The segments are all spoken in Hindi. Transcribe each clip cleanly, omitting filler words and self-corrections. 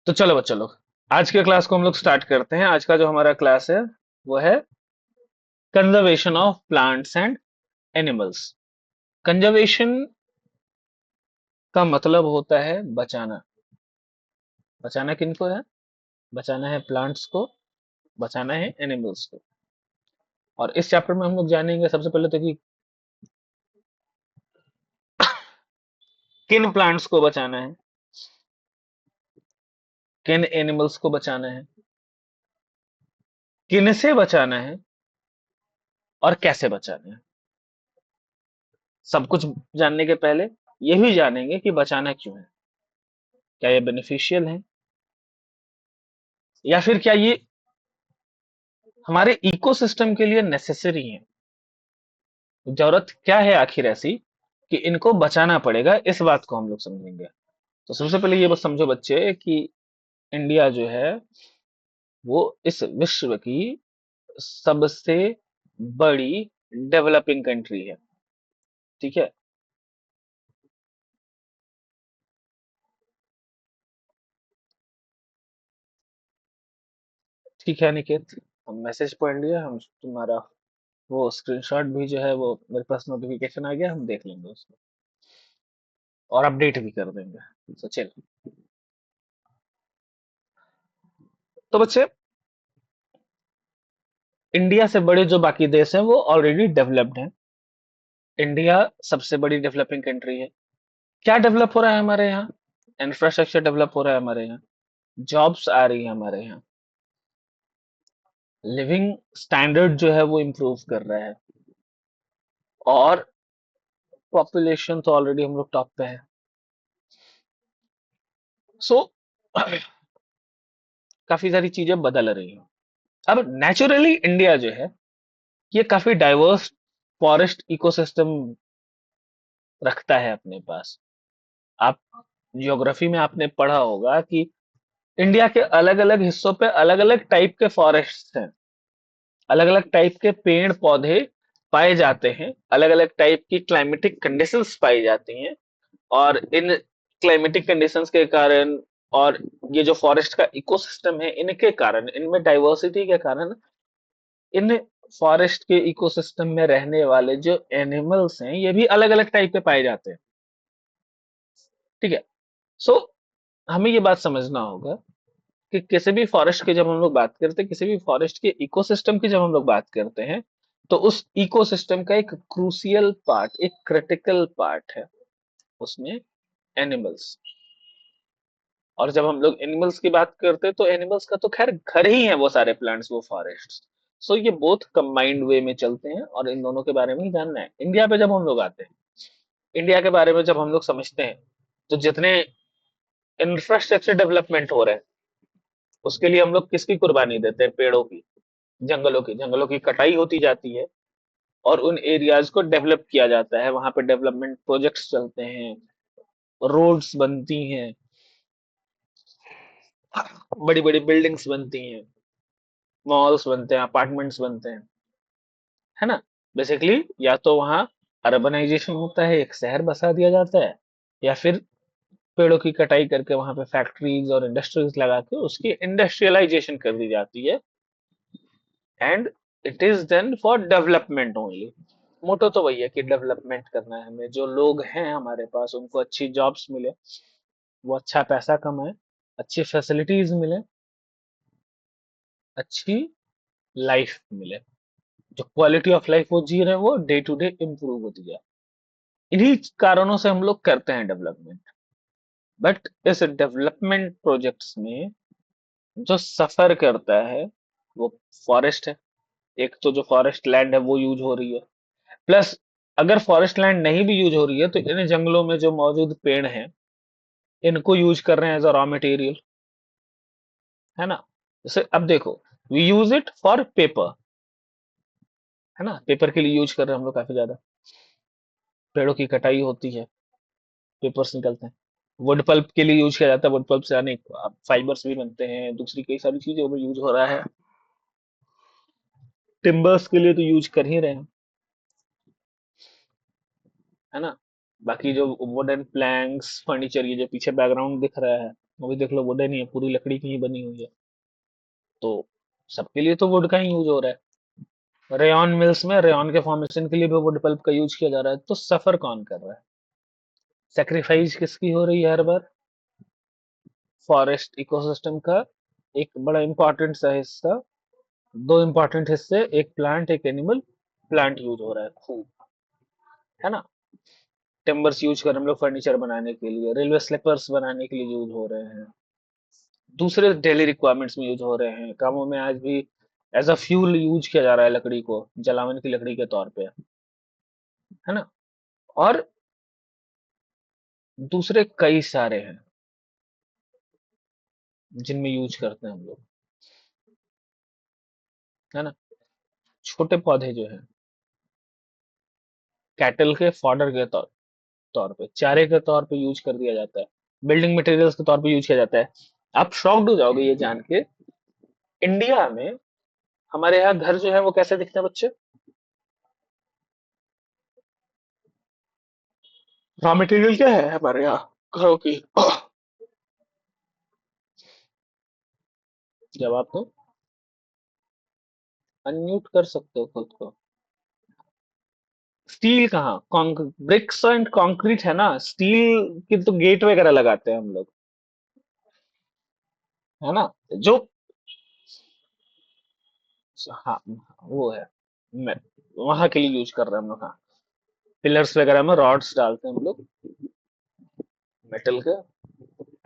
तो चलो बच्चों लोग, आज के क्लास को हम लोग स्टार्ट करते हैं। आज का जो हमारा क्लास है वो है conservation of plants and animals. Conservation का मतलब होता है बचाना। बचाना किनको है? बचाना है प्लांट्स को, बचाना है एनिमल्स को। और इस चैप्टर में हम लोग जानेंगे सबसे पहले तो कि किन प्लांट्स को बचाना है, किन एनिमल्स को बचाना है, किन से बचाना है और कैसे बचाना है। सब कुछ जानने के पहले ये भी जानेंगे कि बचाना क्यों है। क्या ये बेनिफिशियल है या फिर क्या ये हमारे इकोसिस्टम के लिए नेसेसरी है। जरूरत क्या है आखिर ऐसी कि इनको बचाना पड़ेगा, इस बात को हम लोग समझेंगे। तो सबसे पहले ये बस समझो बच्चे कि इंडिया जो है वो इस विश्व की सबसे बड़ी डेवलपिंग कंट्री है। ठीक है। ठीक है निकेत, हम मैसेज पढ़ लिया, हम तुम्हारा वो स्क्रीनशॉट भी जो है वो मेरे पास नोटिफिकेशन आ गया, हम देख लेंगे उसको और अपडेट भी कर देंगे। तो चल, तो बच्चे इंडिया से बड़े जो बाकी देश हैं वो ऑलरेडी डेवलप्ड हैं। इंडिया सबसे बड़ी डेवलपिंग कंट्री है। क्या डेवलप हो रहा है हमारे यहाँ? इंफ्रास्ट्रक्चर डेवलप हो रहा है हमारे यहाँ, जॉब्स आ रही है हमारे यहाँ, लिविंग स्टैंडर्ड जो है वो इम्प्रूव कर रहा है, और पॉपुलेशन तो ऑलरेडी हम लोग टॉप पे है। सो काफी सारी चीजें बदल रही हैं। अब नेचुरली इंडिया जो है ये काफी डाइवर्स फॉरेस्ट इकोसिस्टम रखता है अपने पास। आप जियोग्राफी में आपने पढ़ा होगा कि इंडिया के अलग अलग हिस्सों पे अलग अलग टाइप के फॉरेस्ट हैं, अलग अलग टाइप के पेड़ पौधे पाए जाते हैं, अलग अलग टाइप की क्लाइमेटिक कंडीशंस पाई जाती हैं। और इन क्लाइमेटिक कंडीशंस के कारण और ये जो फॉरेस्ट का इकोसिस्टम है इनके कारण, इनमें डाइवर्सिटी के कारण, इन फॉरेस्ट के इकोसिस्टम में रहने वाले जो एनिमल्स हैं ये भी अलग अलग टाइप के पाए जाते हैं। ठीक है। सो हमें ये बात समझना होगा कि किसी भी फॉरेस्ट की जब हम लोग बात करते हैं, किसी भी फॉरेस्ट के इकोसिस्टम की जब हम लोग बात करते हैं, तो उस इकोसिस्टम का एक क्रूसियल पार्ट, एक क्रिटिकल पार्ट है उसमें एनिमल्स। और जब हम लोग एनिमल्स की बात करते हैं तो एनिमल्स का तो खैर घर ही है वो सारे प्लांट्स, वो फॉरेस्ट। सो ये बोथ कंबाइंड वे में चलते हैं और इन दोनों के बारे में ही जानना है। इंडिया पे जब हम लोग आते हैं, इंडिया के बारे में जब हम लोग समझते हैं, तो जितने इंफ्रास्ट्रक्चर डेवलपमेंट हो रहे हैं उसके लिए हम लोग किसकी कुर्बानी देते हैं? पेड़ों की, जंगलों की कटाई होती जाती है और उन एरियाज को डेवलप किया जाता है। वहां पे डेवलपमेंट प्रोजेक्ट्स चलते हैं, रोड्स बनती हैं, बड़ी बड़ी बिल्डिंग्स बनती हैं, मॉल्स बनते हैं, अपार्टमेंट्स बनते हैं, है ना। बेसिकली या तो वहाँ अर्बनाइजेशन होता है, एक शहर बसा दिया जाता है, या फिर पेड़ों की कटाई करके वहां पे फैक्ट्रीज और इंडस्ट्रीज लगा के उसकी इंडस्ट्रियलाइजेशन कर दी जाती है। And it is then for development only. Motto तो वही है कि डेवलपमेंट करना है हमें, जो लोग हैं हमारे पास उनको अच्छी जॉब्स मिले, वो अच्छा पैसा कमाए, अच्छी फैसिलिटीज मिले, अच्छी लाइफ मिले, जो क्वालिटी ऑफ लाइफ वो जी रहे हैं वो डे टू डे इम्प्रूव होती जाए। इन्हीं कारणों से हम लोग करते हैं डेवलपमेंट। बट इस डेवलपमेंट प्रोजेक्ट्स में जो सफर करता है वो फॉरेस्ट है। एक तो जो फॉरेस्ट लैंड है वो यूज हो रही है, प्लस अगर फॉरेस्ट लैंड नहीं भी यूज हो रही है तो इन जंगलों में जो मौजूद पेड़ हैं इनको यूज कर रहे हैं एज अ रॉ मटेरियल, है ना। जैसे अब देखो, we use it for paper, है ना, पेपर के लिए यूज कर रहे हैं हम लोग काफी ज्यादा। पेड़ों की कटाई होती है, पेपर्स निकलते हैं। वुड पल्प के लिए यूज किया जाता है, वुड पल्प से अनेक फाइबर्स भी बनते हैं, दूसरी कई सारी चीजों में यूज हो रहा है। टिम्बर्स के लिए तो यूज कर ही रहे हैं, है ना। बाकी जो वुडन प्लैंक्स फर्नीचर, ये जो पीछे बैकग्राउंड दिख रहा है अभी देख लो वुडन ही है, पूरी लकड़ी की ही बनी हुई है। तो सबके लिए तो वुड का ही यूज हो रहा है। रेयन मिल्स में रेयन के फॉर्मेशन के लिए भी वुड पल्प का यूज किया जा रहा है, तो सफर कौन कर रहा है? सेक्रीफाइस किसकी हो रही है हर बार? फॉरेस्ट इकोसिस्टम का एक बड़ा इंपॉर्टेंट सा हिस्सा, दो इंपॉर्टेंट हिस्से, एक प्लांट एक एनिमल। प्लांट यूज हो रहा है खूब, है ना। टिम्बर्स यूज कर हम लोग फर्नीचर बनाने के लिए, रेलवे स्लीपर्स बनाने के लिए यूज हो रहे हैं, दूसरे डेली रिक्वायरमेंट्स में यूज हो रहे हैं, कामों में आज भी एज अ फ्यूल यूज किया जा रहा है लकड़ी को, जलावन की लकड़ी के तौर पे, है ना। और दूसरे कई सारे हैं जिनमें यूज करते हैं हम लोग, है ना। छोटे पौधे जो हैं, कैटल के फॉडर के तौर पे, चारे के तौर पे यूज कर दिया जाता है, बिल्डिंग मटेरियल्स के तौर पे यूज किया जाता है। आप शॉक्ड हो जाओगे ये जान के, इंडिया में हमारे यहाँ घर जो है वो कैसे दिखते हैं बच्चे? रॉ मटेरियल क्या है हमारे यहाँ घरों की? जवाब दो। अनम्यूट कर सकते हो खुद को। स्टील कहाँ, ब्रिक्स एंड कंक्रीट है ना। स्टील की तो गेट वगैरह लगाते हैं हम लोग, है ना। जो, हाँ, वो है, मैं वहां के लिए यूज कर रहे हैं हम लोग, हाँ। पिलर्स वगैरह में रॉड्स डालते हैं हम लोग, मेटल के,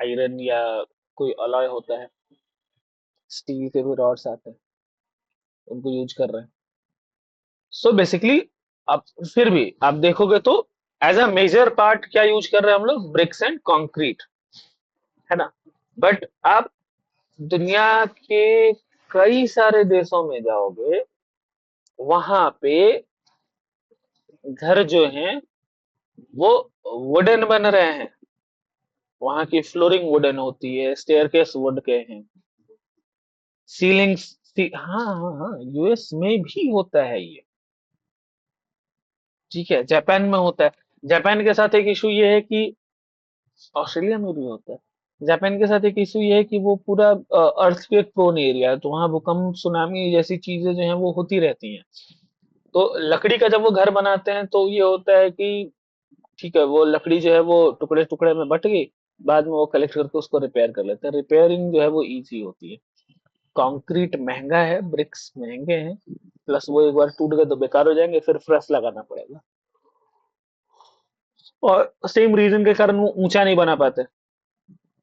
आयरन या कोई अलॉय होता है, स्टील के भी रॉड्स आते हैं, उनको यूज कर रहे हैं। सो बेसिकली, आप फिर भी आप देखोगे तो एज अ मेजर पार्ट क्या यूज कर रहे हैं हम लोग? ब्रिक्स एंड कंक्रीट, है ना। बट आप दुनिया के कई सारे देशों में जाओगे, वहां पे घर जो हैं वो वुडन बन रहे हैं, वहां की फ्लोरिंग वुडन होती है, स्टेयरकेस वुड के हैं, सीलिंग्स, हाँ हाँ हाँ, यूएस में भी होता है ये, ठीक है, जापान में होता है। जापान के साथ एक इशू ये है कि ऑस्ट्रेलिया में भी होता है। जापान के साथ एक इशू ये है कि वो पूरा अर्थक्वेक प्रोन एरिया है, तो वहाँ भूकंप सुनामी जैसी चीजें जो हैं वो होती रहती हैं। तो लकड़ी का जब वो घर बनाते हैं तो ये होता है कि ठीक है, वो लकड़ी जो है वो टुकड़े टुकड़े में बट गई, बाद में वो कलेक्ट करके उसको रिपेयर कर लेते हैं। रिपेयरिंग जो है वो इजी होती है। कंक्रीट महंगा है, ब्रिक्स महंगे हैं, प्लस वो एक बार टूट गए तो बेकार हो जाएंगे, फिर फ्रेश लगाना पड़ेगा। और सेम रीजन के कारण वो ऊंचा नहीं बना पाते,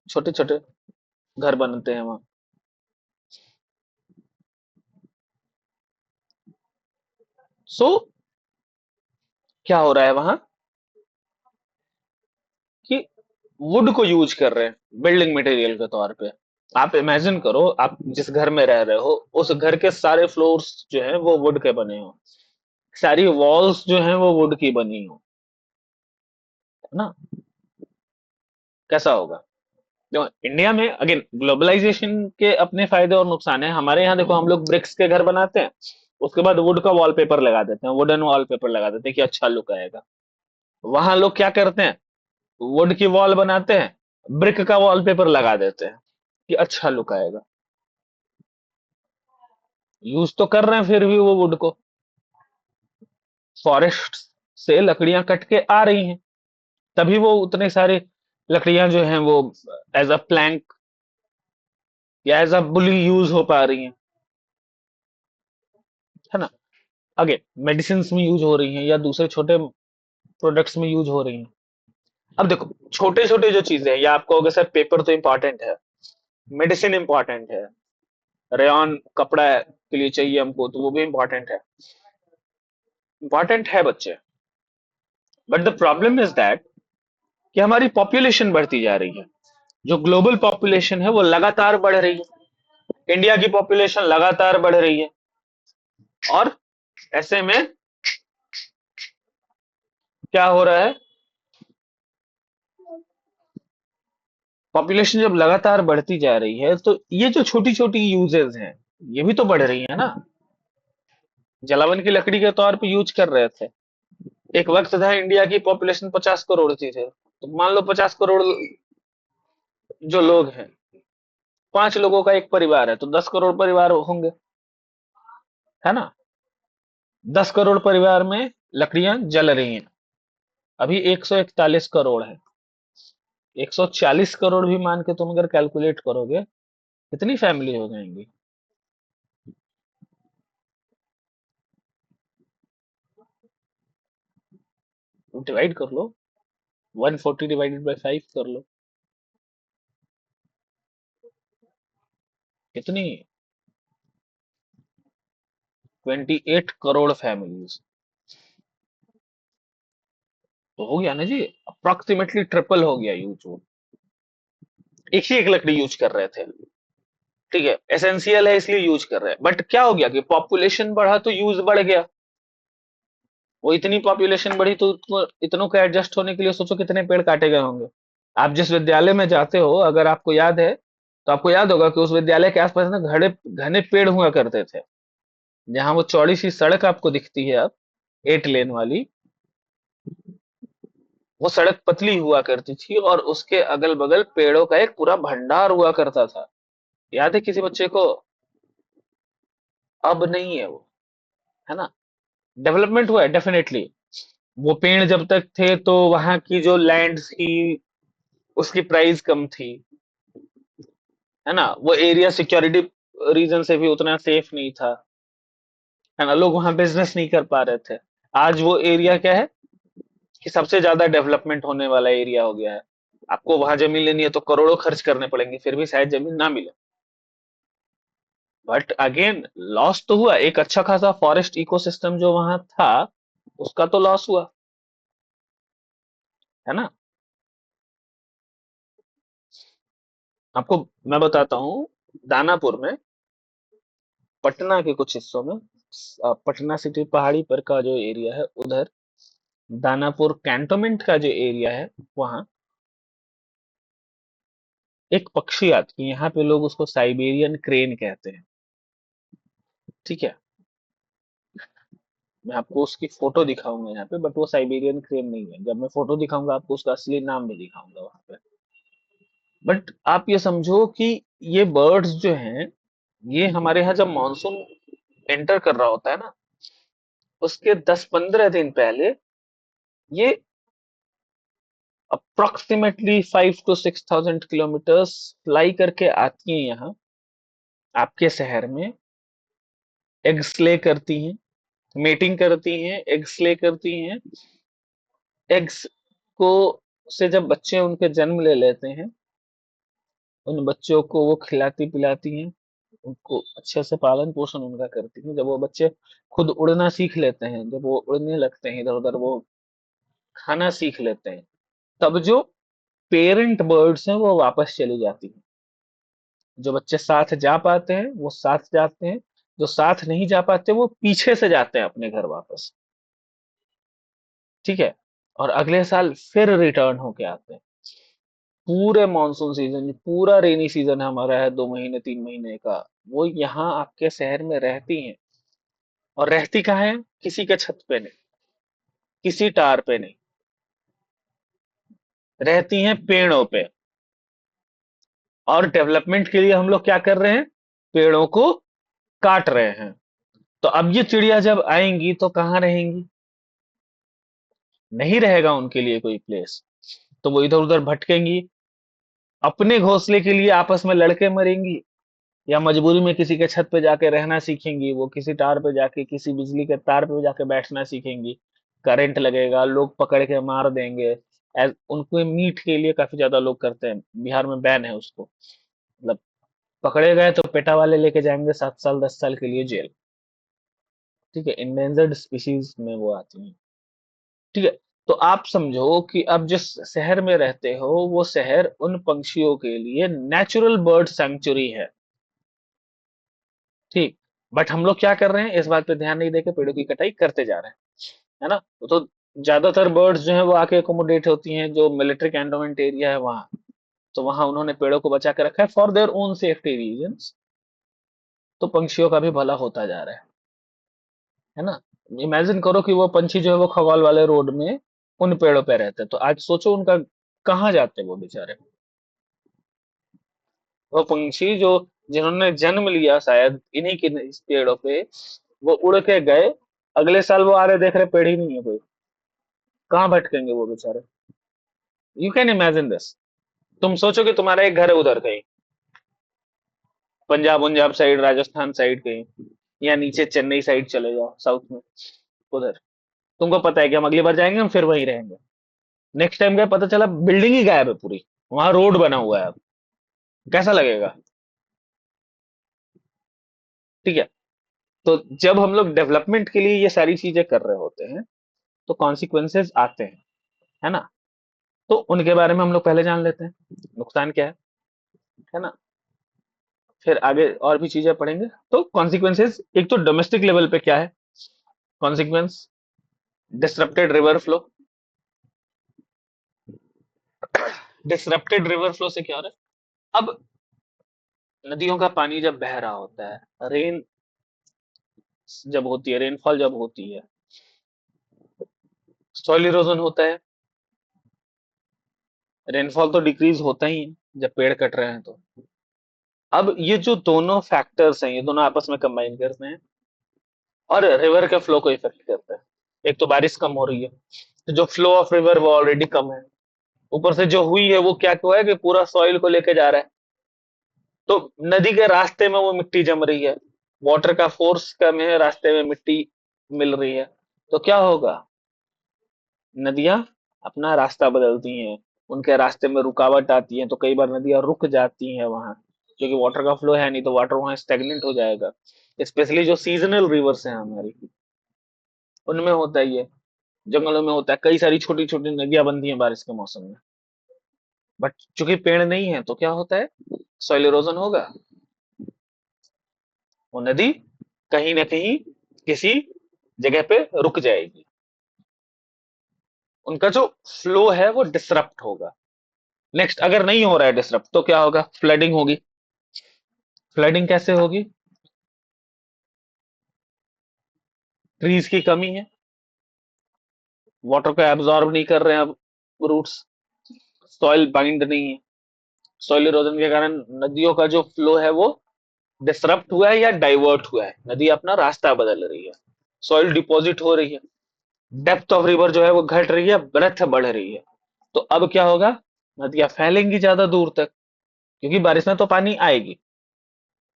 छोटे छोटे घर बनते हैं वहां। सो क्या हो रहा है वहां कि वुड को यूज कर रहे हैं बिल्डिंग मटेरियल के तौर पे। आप इमेजिन करो, आप जिस घर में रह रहे हो उस घर के सारे फ्लोर्स जो हैं वो वुड के बने हो, सारी वॉल्स जो हैं वो वुड की बनी हो, है ना। कैसा होगा? देखो इंडिया में अगेन ग्लोबलाइजेशन के अपने फायदे और नुकसान है। हमारे यहाँ देखो, हम लोग ब्रिक्स के घर बनाते हैं, उसके बाद वुड का वॉलपेपर लगा देते हैं, वुडन वॉलपेपर लगा देते हैं कि अच्छा लुक आएगा। वहां लोग क्या करते हैं? वुड की वॉल बनाते हैं, ब्रिक का वॉलपेपर लगा देते हैं कि अच्छा लुक आएगा। यूज तो कर रहे हैं फिर भी वो वुड को, फॉरेस्ट से लकड़ियां कट के आ रही हैं, तभी वो उतने सारे लकड़ियां जो हैं वो एज अ प्लैंक या एज अ बुली यूज हो पा रही हैं, है ना। आगे मेडिसिन में यूज हो रही हैं या दूसरे छोटे प्रोडक्ट्स में यूज हो रही हैं। अब देखो, छोटे छोटे जो चीजें हैं, या आप कहोगे सर पेपर तो इंपॉर्टेंट है, मेडिसिन इंपॉर्टेंट है, रेयन कपड़ा के लिए चाहिए हमको, तो वो भी इंपॉर्टेंट है, इंपॉर्टेंट है बच्चे। But the problem is that कि हमारी पॉपुलेशन बढ़ती जा रही है, जो ग्लोबल पॉपुलेशन है वो लगातार बढ़ रही है, इंडिया की पॉपुलेशन लगातार बढ़ रही है। और ऐसे में क्या हो रहा है? पॉपुलेशन जब लगातार बढ़ती जा रही है तो ये जो छोटी छोटी यूजेस हैं ये भी तो बढ़ रही है ना। जलावन की लकड़ी के तौर पे यूज कर रहे थे, एक वक्त था इंडिया की पॉपुलेशन 50 करोड़ की थे, तो मान लो 50 करोड़ जो लोग हैं, 5 लोगों का एक परिवार है तो 10 करोड़ परिवार होंगे, है ना? 10 करोड़ परिवार में लकड़ियां जल रही हैं। अभी 141 करोड़ है। 140 करोड़ भी मान के तुम अगर कैलकुलेट करोगे, कितनी फैमिली हो जाएंगी? डिवाइड कर लो, 140 डिवाइडेड बाई 5 कर लो, कितनी? 28 करोड़ फैमिलीज। तो हो गया ना जी, अप्रोक्सीमेटली ट्रिपल हो गया यूज। वो एक ही एक लकड़ी यूज कर रहे थे, ठीक है, एसेंशियल है इसलिए यूज कर रहे हैं, बट क्या हो गया कि पॉपुलेशन बढ़ा तो यूज बढ़ गया। वो इतनी पॉपुलेशन बढ़ी तो इतनों को एडजस्ट होने के लिए सोचो कितने पेड़ काटे गए होंगे। आप जिस विद्यालय में जाते हो, अगर आपको याद है, तो आपको याद होगा कि उस विद्यालय के आसपास ना घने घने पेड़ हुआ करते थे। जहां वो चौड़ी सी सड़क आपको दिखती है अब, 8 लेन वाली, वो सड़क पतली हुआ करती थी और उसके अगल बगल पेड़ों का एक पूरा भंडार हुआ करता था। याद है किसी बच्चे को? अब नहीं है वो, है ना? डेवलपमेंट हुआ है डेफिनेटली। वो पेड़ जब तक थे तो वहां की जो लैंड थी उसकी प्राइस कम थी, है ना? वो एरिया सिक्योरिटी रीजन से भी उतना सेफ नहीं था, है ना? लोग वहां बिजनेस नहीं कर पा रहे थे। आज वो एरिया क्या है कि सबसे ज्यादा डेवलपमेंट होने वाला एरिया हो गया है। आपको वहां जमीन लेनी है तो करोड़ों खर्च करने पड़ेंगे, फिर भी शायद जमीन ना मिले। बट अगेन, लॉस तो हुआ, एक अच्छा खासा फॉरेस्ट इकोसिस्टम जो वहां था उसका तो लॉस हुआ, है ना? आपको मैं बताता हूँ, दानापुर में, पटना के कुछ हिस्सों में, पटना सिटी पहाड़ी पर का जो एरिया है उधर, दानापुर कैंटोनमेंट का जो एरिया है, वहां एक पक्षी आती है, यहाँ पे लोग उसको साइबेरियन क्रेन कहते हैं, ठीक है? मैं आपको उसकी फोटो दिखाऊंगा यहाँ पे, बट वो साइबेरियन क्रेन नहीं है। जब मैं फोटो दिखाऊंगा आपको उसका असली नाम भी दिखाऊंगा वहां पे। बट आप ये समझो कि ये बर्ड्स जो हैं, ये हमारे यहाँ जब मानसून एंटर कर रहा होता है ना, उसके 10-15 दिन पहले ये approximately 5 to 6 thousand kilometres fly करके आती हैं यहाँ आपके शहर में, एग्स ले करती हैं, मेटिंग करती हैं, एग्स ले करती हैं। एग्स को से जब बच्चे उनके जन्म ले लेते हैं, उन बच्चों को वो खिलाती पिलाती हैं, उनको अच्छे से पालन पोषण उनका करती हैं। जब वो बच्चे खुद उड़ना सीख लेते हैं, जब वो उड़ने लगते हैं इधर उधर, वो खाना सीख लेते हैं, तब जो पेरेंट बर्ड्स हैं वो वापस चली जाती हैं। जो बच्चे साथ जा पाते हैं वो साथ जाते हैं, जो साथ नहीं जा पाते वो पीछे से जाते हैं अपने घर वापस, ठीक है? और अगले साल फिर रिटर्न होके आते हैं। पूरे मॉनसून सीजन, पूरा रेनी सीजन हमारा है, 2 महीने 3 महीने का, वो यहाँ आपके शहर में रहती हैं। और रहती कहाँ है? किसी के छत पे नहीं, किसी टार पे नहीं, रहती हैं पेड़ों पे। और डेवलपमेंट के लिए हम लोग क्या कर रहे हैं? पेड़ों को काट रहे हैं। तो अब ये चिड़िया जब आएंगी तो कहाँ रहेंगी? नहीं रहेगा उनके लिए कोई प्लेस, तो वो इधर उधर भटकेंगी, अपने घोंसले के लिए आपस में लड़के मरेंगी, या मजबूरी में किसी के छत पे जाके रहना सीखेंगी। वो किसी टार पे जाके, किसी बिजली के तार पे जाके बैठना सीखेंगी, करंट लगेगा, लोग पकड़ के मार देंगे। उनको मीट के लिए काफी ज्यादा लोग करते हैं, बिहार में बैन है उसको, मतलब पकड़े गए तो पेटा वाले लेके जाएंगे 7 साल 10 साल के लिए जेल, ठीक है? इंडेंजर्ड स्पीशीज में वो आती है, ठीक है? तो आप समझो कि अब जिस शहर में रहते हो, वो शहर उन पंछियों के लिए नेचुरल बर्ड सैंक्चुरी है, ठीक? बट हम लोग क्या कर रहे हैं, इस बात पे ध्यान नहीं देके पेड़ों की कटाई करते जा रहे हैं, है ना? तो ज्यादातर बर्ड्स जो है वो आके अकोमोडेट होती हैं जो मिलिट्री कैंटोनमेंट एरिया है वहां। तो वहां उन्होंने पेड़ों को बचा के रखा है for their own safety reasons. तो पंछियों का भी भला होता जा रहा है ना? इमेजिन करो कि वो पंछी जो है वो खवाल वाले रोड में उन पेड़ों पे रहते हैं, तो आज सोचो उनका कहाँ जाते हैं वो बेचारे, वो पंछी जो जिन्होंने जन्म लिया शायद इन्हीं के इस पेड़ों पे, वो उड़ के गए, अगले साल वो आ रहे, देख रहे पेड़ ही नहीं है कोई। कहाँ भटकेंगे वो बेचारे। You can imagine this. तुम सोचो कि तुम्हारा एक घर है उधर कहीं, पंजाब पंजाब साइड, राजस्थान साइड कहीं, या नीचे चेन्नई साइड चले जाओ साउथ में, उधर तुमको पता है कि हम अगली बार जाएंगे, हम फिर वहीं रहेंगे। नेक्स्ट टाइम गए, पता चला बिल्डिंग ही गायब है पूरी, वहां रोड बना हुआ है अब। कैसा लगेगा? ठीक है। तो जब हम लोग डेवलपमेंट के लिए ये सारी चीजें कर रहे होते हैं, तो कॉन्सिक्वेंसेस आते हैं, है ना? तो उनके बारे में हम लोग पहले जान लेते हैं, नुकसान क्या है ना? फिर आगे और भी चीजें पढ़ेंगे। तो कॉन्सिक्वेंसेस, एक तो डोमेस्टिक लेवल पे क्या है consequence? Disrupted river flow. Disrupted river flow से क्या हो रहा है? अब नदियों का पानी जब बह रहा होता है, रेन जब होती है, रेनफॉल जब होती है, सॉइल इरोजन होता है, रेनफॉल तो डिक्रीज होता ही है जब पेड़ कट रहे हैं तो। अब ये जो दोनों फैक्टर्स हैं, ये दोनों आपस में कंबाइन करते हैं और रिवर के फ्लो को इफेक्ट करते हैं। एक तो बारिश कम हो रही है, तो जो फ्लो ऑफ रिवर वो ऑलरेडी कम है, ऊपर से जो हुई है वो क्या हुआ है कि पूरा सॉइल को लेके जा रहा है। तो नदी के रास्ते में वो मिट्टी जम रही है, वाटर का फोर्स कम है, रास्ते में मिट्टी मिल रही है, तो क्या होगा? नदियां अपना रास्ता बदलती हैं, उनके रास्ते में रुकावट आती है, तो कई बार नदियां रुक जाती हैं वहां, क्योंकि वाटर का फ्लो है नहीं, तो वाटर वहां स्टेगनेंट हो जाएगा। स्पेशली जो सीजनल रिवर्स हैं हमारी, उनमें होता ही है, जंगलों में होता है, कई सारी छोटी छोटी नदियां बनती हैं बारिश के मौसम में। बट चूंकि पेड़ नहीं है, तो क्या होता है? सॉइल इरोजन होगा, वो नदी कहीं ना कहीं किसी जगह पे रुक जाएगी, उनका जो फ्लो है वो डिसरप्ट होगा। नेक्स्ट, अगर नहीं हो रहा है डिसरप्ट, तो क्या होगा? फ्लडिंग होगी। फ्लडिंग कैसे होगी? ट्रीज की कमी है, वाटर को एब्जॉर्ब नहीं कर रहे हैं अब रूट्स, सॉइल बाइंड नहीं है, सॉइल इरोजन के कारण नदियों का जो फ्लो है वो डिसरप्ट हुआ है या डाइवर्ट हुआ है, नदी अपना रास्ता बदल रही है, सॉइल डिपॉजिट हो रही है, डेप्थ ऑफ रिवर जो है वो घट रही है, ब्रेथ बढ़ रही है। तो अब क्या होगा? नदियां फैलेंगी ज्यादा दूर तक, क्योंकि बारिश में तो पानी आएगी,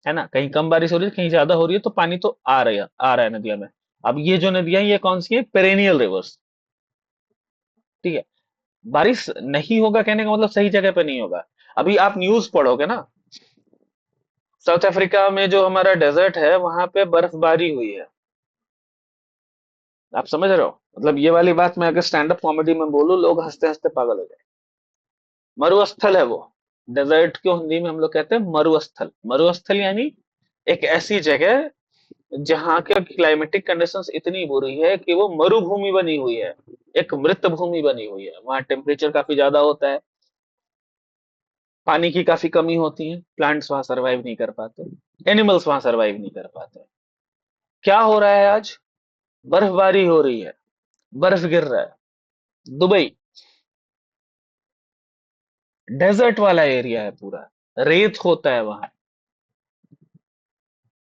है ना? कहीं कम बारिश हो रही है, कहीं ज्यादा हो रही है, तो पानी तो आ रहा है नदियों में। अब ये जो नदियां, ये कौन सी है? Perennial reverse. ठीक है। बारिश नहीं होगा कहने का मतलब सही जगह पे नहीं होगा। अभी आप न्यूज पढ़ोगे ना, साउथ अफ्रीका में जो हमारा डेजर्ट है, वहां पे बर्फबारी हुई है। आप समझ रहे हो? मतलब ये वाली बात मैं अगर स्टैंड अप कॉमेडी में बोलूं, लोग हंसते हंसते पागल हो जाए। मरुस्थल है वो, डेजर्ट को हिंदी में हम लोग कहते हैं मरुस्थल। मरुस्थल यानी एक ऐसी जगह जहाँ के क्लाइमेटिक कंडीशंस इतनी बुरी है कि वो मरुभूमि बनी हुई है, एक मृत भूमि बनी हुई है, वहां टेम्परेचर काफी ज्यादा होता है, पानी की काफी कमी होती है, प्लांट्स वहां सरवाइव नहीं कर पाते, एनिमल्स वहां सरवाइव नहीं कर पाते। क्या हो रहा है आज? बर्फबारी हो रही है, बर्फ गिर रहा है। दुबई डेजर्ट वाला एरिया है पूरा, रेत होता है वहां।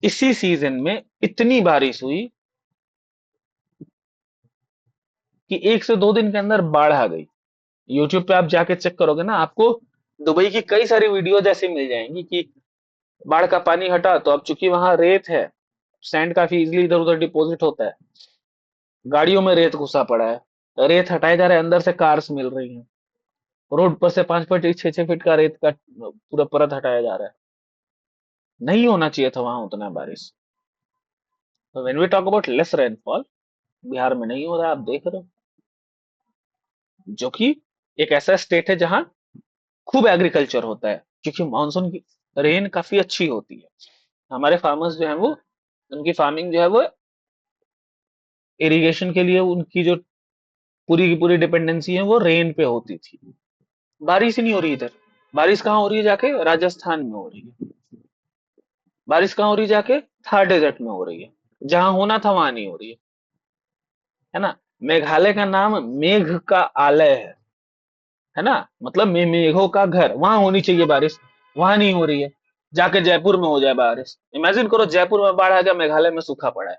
इसी सीजन में इतनी बारिश हुई कि 1 से 2 दिन के अंदर बाढ़ आ गई। यूट्यूब पे आप जाके चेक करोगे ना, आपको दुबई की कई सारी वीडियोज ऐसी मिल जाएंगी कि बाढ़ का पानी हटा, तो अब चूंकि वहां रेत है, सैंड काफी इजीली इधर उधर डिपॉजिट होता है, गाड़ियों में रेत घुसा पड़ा है, रेत हटाए जा रहे हैं, अंदर से कार्स मिल रही हैं, रोड पर से 5 फीट 6 6 फीट का रेत का पूरा परत हटाया जा रहा है। नहीं होना चाहिए था वहां उतना बारिश। तो when we talk about less rainfall, Bihar में नहीं हो रहा, आप देख रहे हो, जो कि एक ऐसा स्टेट है जहां खूब एग्रीकल्चर होता है, क्योंकि मानसून की रेन काफी अच्छी होती है। हमारे फार्मर्स जो है वो, उनकी फार्मिंग जो है वो इरिगेशन के लिए, उनकी जो पूरी की पूरी डिपेंडेंसी है वो रेन पे होती थी। बारिश ही नहीं हो रही इधर। बारिश कहाँ हो रही है? जाके राजस्थान में हो रही है। बारिश कहाँ हो रही है? जाके थार डेजर्ट में हो रही है, जहां होना था वहां नहीं हो रही है ना? मेघालय का नाम मेघ का आलय है ना? मतलब मेघों का घर, वहां होनी चाहिए बारिश, वहां नहीं हो रही है। जाके जयपुर में हो जाए बारिश। इमेजिन करो जयपुर में बाढ़ आ गया, मेघालय में सूखा पड़ा है।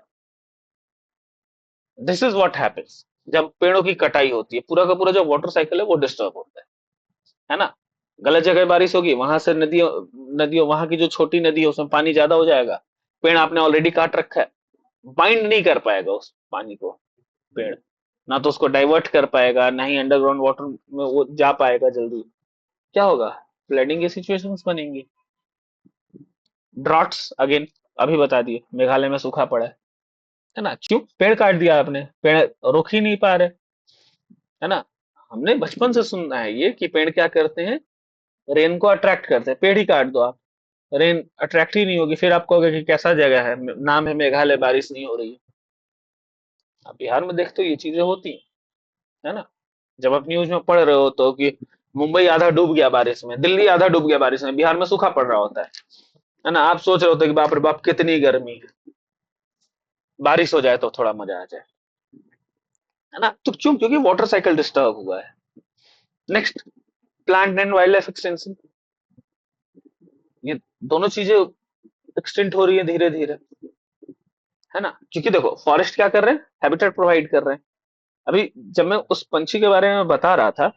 दिस इज व्हाट हैपेंस जब पेड़ों की कटाई होती है। पूरा का पूरा जो वाटर साइकिल है वो डिस्टर्ब होता है ना। गलत जगह बारिश होगी, वहां से नदियों नदियों वहां की जो छोटी नदी है उसमें पानी ज्यादा हो जाएगा। पेड़ आपने ऑलरेडी काट रखा है, बाइंड नहीं कर पाएगा उस पानी को पेड़। ना तो उसको डाइवर्ट कर पाएगा, ना ही अंडरग्राउंड वाटर में वो जा पाएगा जल्दी। क्या होगा? फ्लडिंग की सिचुएशंस बनेंगी। ड्रॉट्स अगेन, अभी बता दिए मेघालय में सूखा पड़ा है ना। क्यों? पेड़ काट दिया आपने, पेड़ रोक ही नहीं पा रहे, है ना। हमने बचपन से सुनना है ये कि पेड़ क्या करते हैं, रेन को अट्रैक्ट करते हैं। पेड़ ही काट दो आप, रेन अट्रैक्ट ही नहीं होगी। फिर आप कहोगे कि कैसा जगह है, नाम है मेघालय, बारिश नहीं हो रही है। आप बिहार में देखते हो ये चीजें होती है ना। जब आप न्यूज में पढ़ रहे हो तो कि मुंबई आधा डूब गया बारिश में, दिल्ली आधा डूब गया बारिश में, बिहार में सूखा पड़ रहा होता है ना। आप सोच रहे होते कि बाप रे बाप कितनी गर्मी है, बारिश हो जाए तो थोड़ा मजा आ जाए, है ना। तो क्यों? क्योंकि वाटर साइकिल डिस्टर्ब हुआ है। Next, plant and wild life extension. ये दोनों चीजें एक्सटेंट हो रही है धीरे धीरे, है ना। क्योंकि देखो फॉरेस्ट क्या कर रहे हैं, हैबिटेट प्रोवाइड कर रहे हैं। अभी जब मैं उस पंछी के बारे में बता रहा था,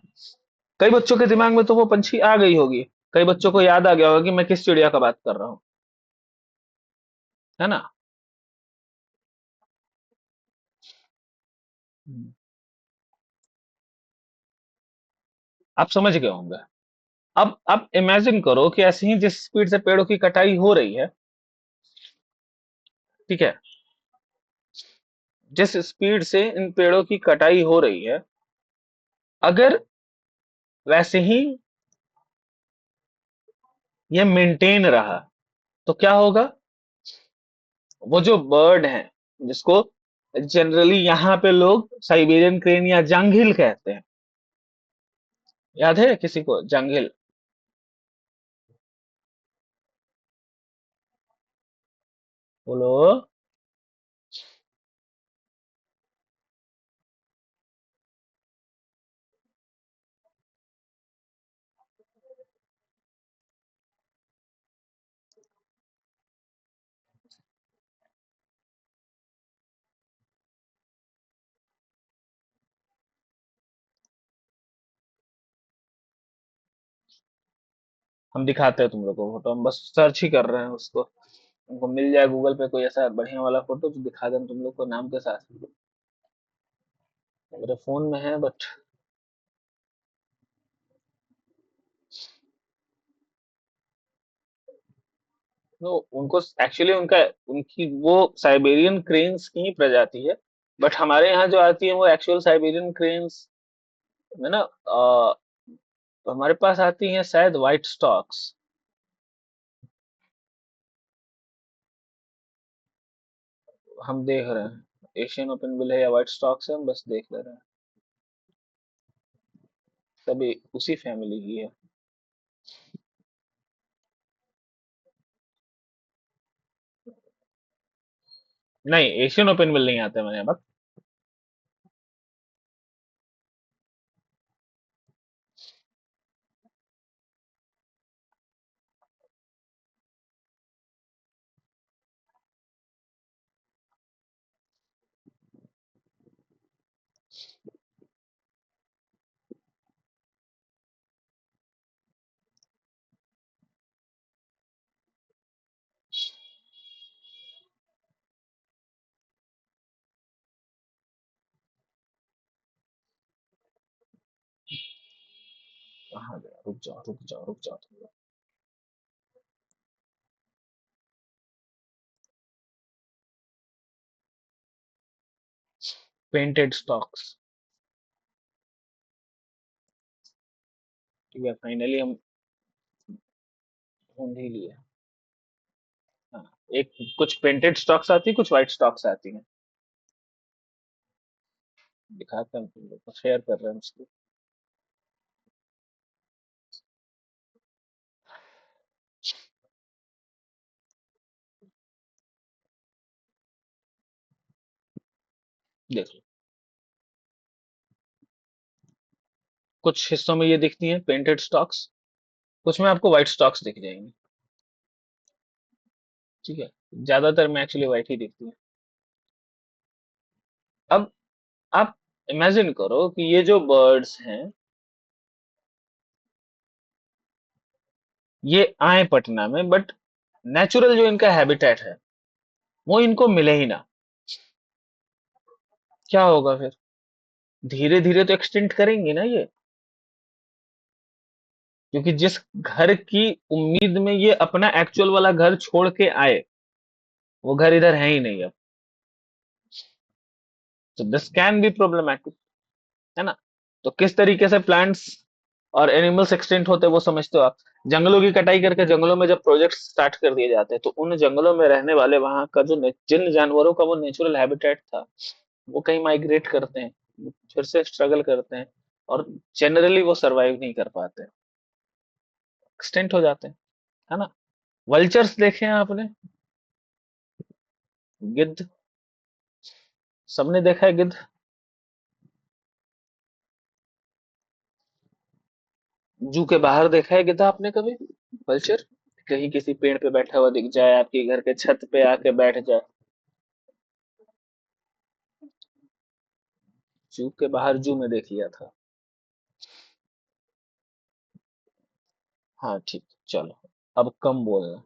कई बच्चों के दिमाग में तो वो पंछी आ गई होगी। कई बच्चों को याद आ गया होगा कि मैं किस चिड़िया का बात कर रहा हूँ, है ना। आप समझ गए होंगे। अब इमेजिन करो कि ऐसे ही जिस स्पीड से पेड़ों की कटाई हो रही है, ठीक है, जिस स्पीड से इन पेड़ों की कटाई हो रही है, अगर वैसे ही ये मेंटेन रहा तो क्या होगा? वो जो बर्ड है, जिसको जनरली यहाँ पे लोग साइबेरियन क्रेन या जांघिल कहते हैं, याद है किसी को जांघिल? बोलो। हम दिखाते हैं तुम लोग को फोटो, हम बस सर्च ही कर रहे हैं उसको। उनको मिल जाए गूगल पे कोई ऐसा बढ़िया वाला फोटो तो दिखा दें तुम लोग को नाम के साथ। मेरे फोन में है बट वो उनको एक्चुअली उनका उनकी वो साइबेरियन क्रेन्स की ही प्रजाति है। बट हमारे यहाँ जो आती है वो एक्चुअल साइबेरियन क्रेन्स में ना, हमारे पास आती हैं शायद व्हाइट स्टॉक्स। हम देख रहे हैं एशियन ओपन बिल है या व्हाइट स्टॉक्स है, हम बस देख ले रहे हैं। सभी उसी फैमिली की है। नहीं, एशियन ओपन बिल नहीं आते मेरे पास। कहाँ गया? रुक जाओ रुक जाओ रुक जाओ तुम लोग। Painted stocks. ठीक है, फाइनली हम ढूंढ ही लिए। हाँ, एक कुछ पेंटेड स्टॉक्स आती है, कुछ व्हाइट स्टॉक्स आती हैं। दिखाते हैं तुम लोग को, शेयर कर रहे हैं उसको। देख लो, कुछ हिस्सों में ये दिखती हैं पेंटेड स्टॉक्स, कुछ में आपको व्हाइट स्टॉक्स दिख जाएंगे। ठीक है, ज्यादातर में एक्चुअली व्हाइट ही दिखती है। अब आप इमेजिन करो कि ये जो बर्ड्स हैं, ये आए पटना में, बट नेचुरल जो इनका हैबिटेट है वो इनको मिले ही ना, क्या होगा फिर? धीरे धीरे तो एक्सटिंक्ट करेंगे ना ये, क्योंकि जिस घर की उम्मीद में ये अपना एक्चुअल वाला घर छोड़ के आए, वो घर इधर है ही नहीं अब। तो दिस कैन बी प्रॉब्लमैटिक, है ना? तो किस तरीके से प्लांट्स और एनिमल्स एक्सटिंक्ट होते हैं वो समझते हो आप? जंगलों की कटाई करके जंगलों में जब प्रोजेक्ट स्टार्ट कर दिए जाते हैं, तो उन जंगलों में रहने वाले वहां का जो जिन जानवरों का वो नेचुरल हैबिटेट था, वो कहीं माइग्रेट करते हैं, फिर से स्ट्रगल करते हैं, और जनरली वो सरवाइव नहीं कर पाते, एक्सटेंट हो जाते हैं, है ना? वल्चर्स देखे हैं आपने? गिद्ध, सबने देखा है गिद्ध। जू के बाहर देखा है गिद्ध आपने कभी? वल्चर कहीं किसी पेड़ पे बैठा हुआ दिख जाए, आपके घर के छत पे आके बैठ जाए। जू के बाहर, जू में देख लिया था। हाँ ठीक, चलो, अब कम बोलना।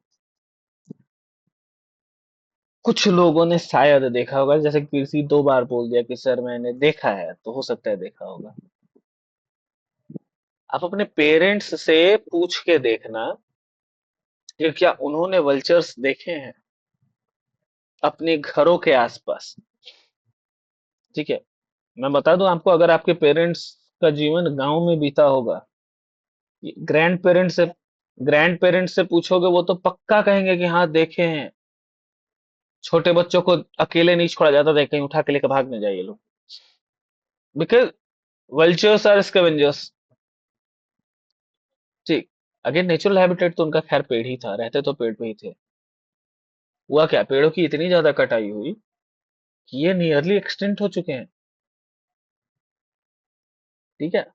कुछ लोगों ने शायद देखा होगा, जैसे किसी 2 बार बोल दिया कि सर मैंने देखा है, तो हो सकता है देखा होगा। आप अपने पेरेंट्स से पूछ के देखना कि क्या उन्होंने वल्चर्स देखे हैं अपने घरों के आसपास। ठीक है, मैं बता दूं आपको, अगर आपके पेरेंट्स का जीवन गांव में बीता होगा, ग्रैंड पेरेंट्स से पूछोगे, वो तो पक्का कहेंगे कि हाँ देखे हैं। छोटे बच्चों को अकेले नहीं छोड़ा जाता था, कहीं उठा के लेकर भाग न जाए ये लोग, बिकॉज वल्चर्स आर स्कैवेंजर्स। ठीक, अगेन नेचुरल हैबिटेट तो उनका खैर पेड़ ही था, रहते तो पेड़ पे ही थे। हुआ क्या, पेड़ों की इतनी ज्यादा कटाई हुई कि ये नियरली एक्सटिंक्ट हो चुके हैं। ठीक है,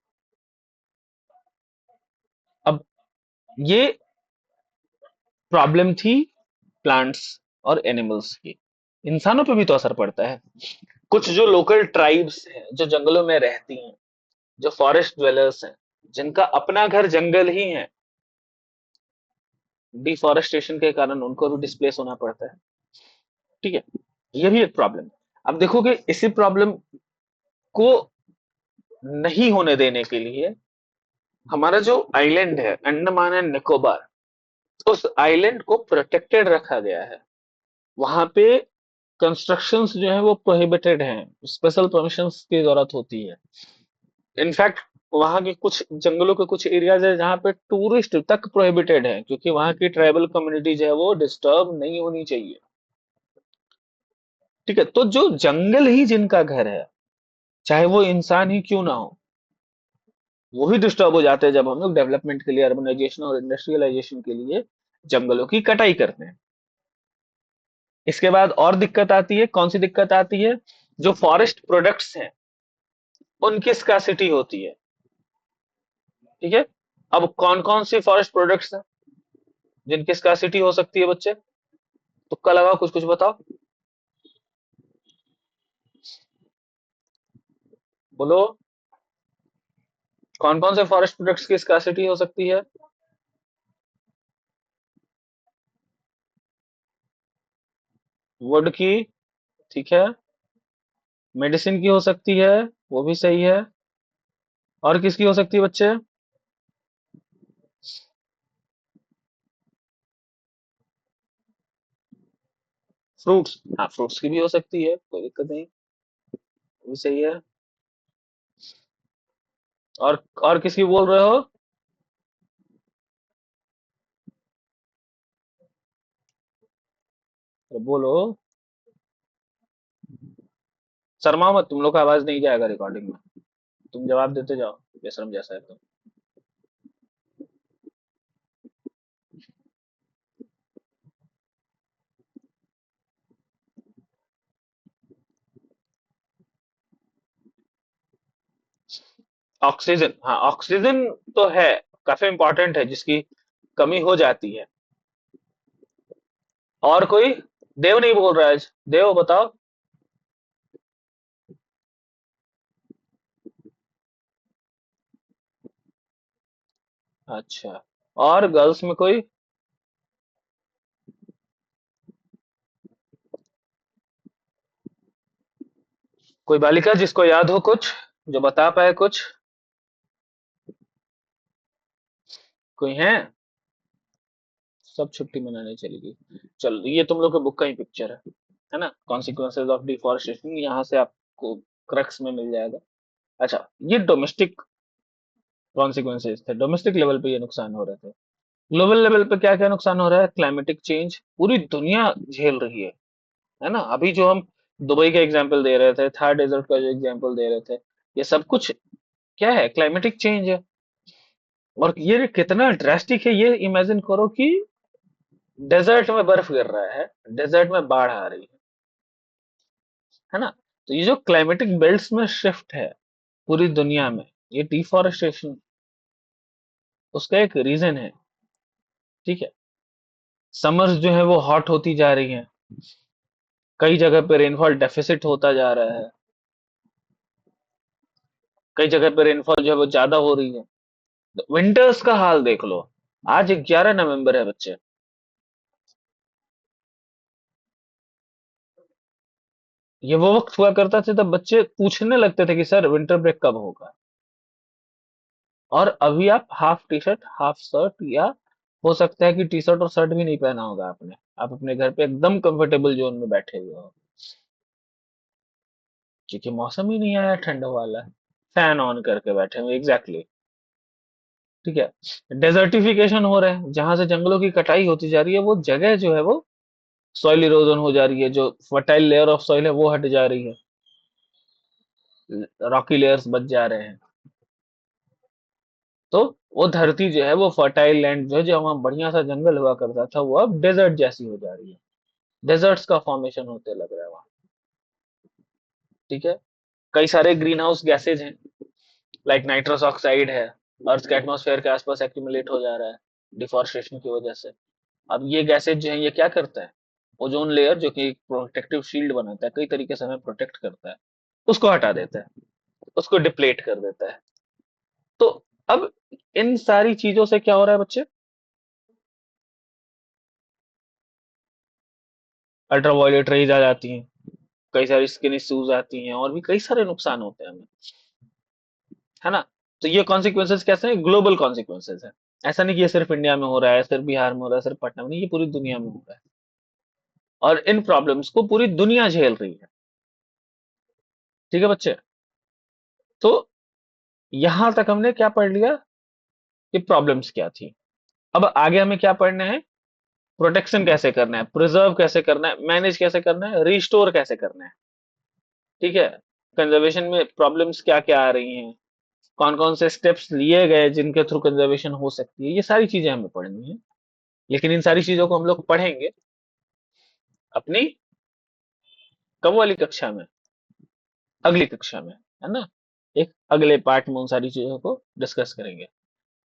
अब ये प्रॉब्लम थी प्लांट्स और एनिमल्स की। इंसानों पे भी तो असर पड़ता है। कुछ जो लोकल ट्राइब्स हैं जो जंगलों में रहती हैं, जो फॉरेस्ट ड्वेलर्स हैं, जिनका अपना घर जंगल ही है, डिफॉरेस्टेशन के कारण उनको भी डिस्प्लेस होना पड़ता है। ठीक है, ये भी एक प्रॉब्लम है। अब देखो कि इसी प्रॉब्लम को नहीं होने देने के लिए, हमारा जो आइलैंड है अंडमान एंड निकोबार, उस आइलैंड को प्रोटेक्टेड रखा गया है। वहां पे कंस्ट्रक्शंस जो है वो प्रोहिबिटेड हैं, स्पेशल परमिशंस की जरूरत होती है। इनफैक्ट वहां के कुछ जंगलों के कुछ एरियाज है जहां पे टूरिस्ट तक प्रोहिबिटेड है, क्योंकि वहां की ट्राइबल कम्युनिटी जो है वो डिस्टर्ब नहीं होनी चाहिए। ठीक है, तो जो जंगल ही जिनका घर है, चाहे वो इंसान ही क्यों ना हो, वो ही डिस्टर्ब हो जाते हैं जब हम लोग डेवलपमेंट के लिए, अर्बनाइजेशन और इंडस्ट्रियलाइजेशन के लिए जंगलों की कटाई करते हैं। इसके बाद और दिक्कत आती है, कौन सी दिक्कत आती है? जो फॉरेस्ट प्रोडक्ट्स हैं उनकी स्कार्सिटी होती है। ठीक है, अब कौन कौन सी फॉरेस्ट प्रोडक्ट्स हैं जिनकी स्कार्सिटी हो सकती है बच्चे? तुक्का लगाओ, कुछ कुछ बताओ, बोलो। कौन कौन से फॉरेस्ट प्रोडक्ट्स की स्कार्सिटी हो सकती है? वुड की, ठीक है। मेडिसिन की हो सकती है, वो भी सही है। और किसकी हो सकती है बच्चे? फ्रूट्स, हाँ फ्रूट्स की भी हो सकती है, कोई दिक्कत नहीं, वो भी सही है। और किसकी बोल रहे हो? तो बोलो, शर्माओ मत, तुम लोग का आवाज नहीं जाएगा रिकॉर्डिंग में, तुम जवाब देते जाओ, बेशरम जैसा है तुम। ऑक्सीजन, हाँ ऑक्सीजन तो है, काफी इंपॉर्टेंट है, जिसकी कमी हो जाती है। और कोई? देव नहीं बोल रहा है आज, देव बताओ। अच्छा, और गर्ल्स में कोई? कोई बालिका जिसको याद हो कुछ, जो बता पाए कुछ? कोई है? सब छुट्टी मनाने चली गई। चल, ये तुम लोग के बुक का ही पिक्चर है ना? कॉन्सिक्वेंसेज ऑफ डिफॉरेस्टेशन, यहाँ से आपको क्रक्स में मिल जाएगा। अच्छा, ये डोमेस्टिक कॉन्सिक्वेंसेज थे, डोमेस्टिक लेवल पे ये नुकसान हो रहे थे। ग्लोबल लेवल पे क्या क्या नुकसान हो रहा है? क्लाइमेटिक चेंज पूरी दुनिया झेल रही है ना? अभी जो हम दुबई का एग्जांपल दे रहे थे, थार डेजर्ट का जो एग्जांपल दे रहे थे, ये सब कुछ क्या है? क्लाइमेटिक चेंज है। और ये कितना ड्रास्टिक है, ये इमेजिन करो कि डेजर्ट में बर्फ गिर रहा है, डेजर्ट में बाढ़ आ रही है ना? तो ये जो क्लाइमेटिक बेल्ट्स में शिफ्ट है पूरी दुनिया में, ये डिफॉरेस्टेशन उसका एक रीजन है। ठीक है। समर्स जो है वो हॉट होती जा रही हैं, कई जगह पे रेनफॉल डेफिसिट होता जा रहा है, कई जगह पे रेनफॉल जो है वो ज्यादा हो रही है। विंटर्स का हाल देख लो। आज 11 नवंबर है बच्चे। ये वो वक्त हुआ करता था तब बच्चे पूछने लगते थे कि सर विंटर ब्रेक कब होगा। और अभी आप half T shirt half shirt, या हो सकता है कि टी शर्ट और शर्ट भी नहीं पहना होगा आपने, आप अपने घर पे एकदम कंफर्टेबल जोन में बैठे हुए हो, क्योंकि मौसम ही नहीं आया ठंड वाला। फैन ऑन करके बैठे हुए, एग्जैक्टली। ठीक है। डेजर्टिफिकेशन हो रहा है, जहां से जंगलों की कटाई होती जा रही है, वो जगह जो है वो सॉइल इरोजन हो जा रही है, जो फर्टाइल लेयर ऑफ सॉइल है वो हट जा रही है, रॉकी लेयर्स बच जा रहे हैं। तो वो धरती जो है, वो फर्टाइल लैंड जो है, जो वहाँ बढ़िया सा जंगल हुआ करता था, वो अब डेजर्ट जैसी हो जा रही है। डेजर्ट्स का फॉर्मेशन होते लग रहा है वहाँ। ठीक है। कई सारे ग्रीन हाउस गैसेज हैं, लाइक नाइट्रस ऑक्साइड है, अर्थ के एटमॉस्फेयर के आसपास एक्यूमुलेट हो जा रहा है डिफॉरेस्टेशन की वजह से। अब ये गैसेज जो है, ये क्या करता है? ओजोन लेयर जो कि प्रोटेक्टिव शील्ड बनाता है, कई तरीके से हमें प्रोटेक्ट करता है, उसको हटा देता है, उसको डिप्लेट कर देता है। तो अब इन सारी चीजों से क्या हो रहा है बच्चे? अल्ट्रावायलेट रेज आ जाती हैं, कई सारी स्किन इश्यूज आती हैं, और भी कई सारे नुकसान होते हैं हमें, है ना? तो ये कॉन्सिक्वेंसेज कैसे हैं? ग्लोबल कॉन्सिक्वेंसेज है। ऐसा नहीं कि ये सिर्फ इंडिया में हो रहा है, सिर्फ बिहार में हो रहा है, सिर्फ पटना में नहीं, ये पूरी दुनिया में हो रहा है। और इन प्रॉब्लम्स को पूरी दुनिया झेल रही है। ठीक है बच्चे? तो यहां तक हमने क्या पढ़ लिया कि प्रॉब्लम्स क्या थी। अब आगे हमें क्या पढ़ना है? प्रोटेक्शन कैसे करना है, प्रिजर्व कैसे करना है, मैनेज कैसे करना है, रिस्टोर कैसे करना है। ठीक है। कंजर्वेशन में प्रॉब्लम्स क्या क्या आ रही हैं, कौन कौन से स्टेप्स लिए गए जिनके थ्रू कंजर्वेशन हो सकती है, ये सारी चीजें हमें पढ़नी है। लेकिन इन सारी चीजों को हम लोग पढ़ेंगे अपनी कब वाली कक्षा में? अगली कक्षा में, है ना? एक अगले पार्ट में उन सारी चीजों को डिस्कस करेंगे।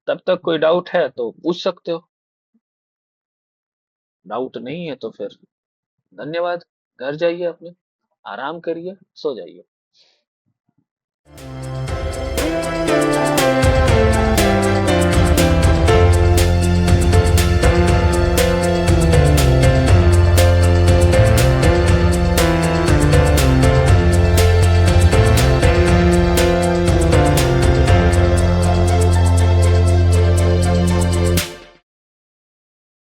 तब तक कोई डाउट है तो पूछ सकते हो। डाउट नहीं है तो फिर धन्यवाद। घर जाइए अपने, आराम करिए, सो जाइए।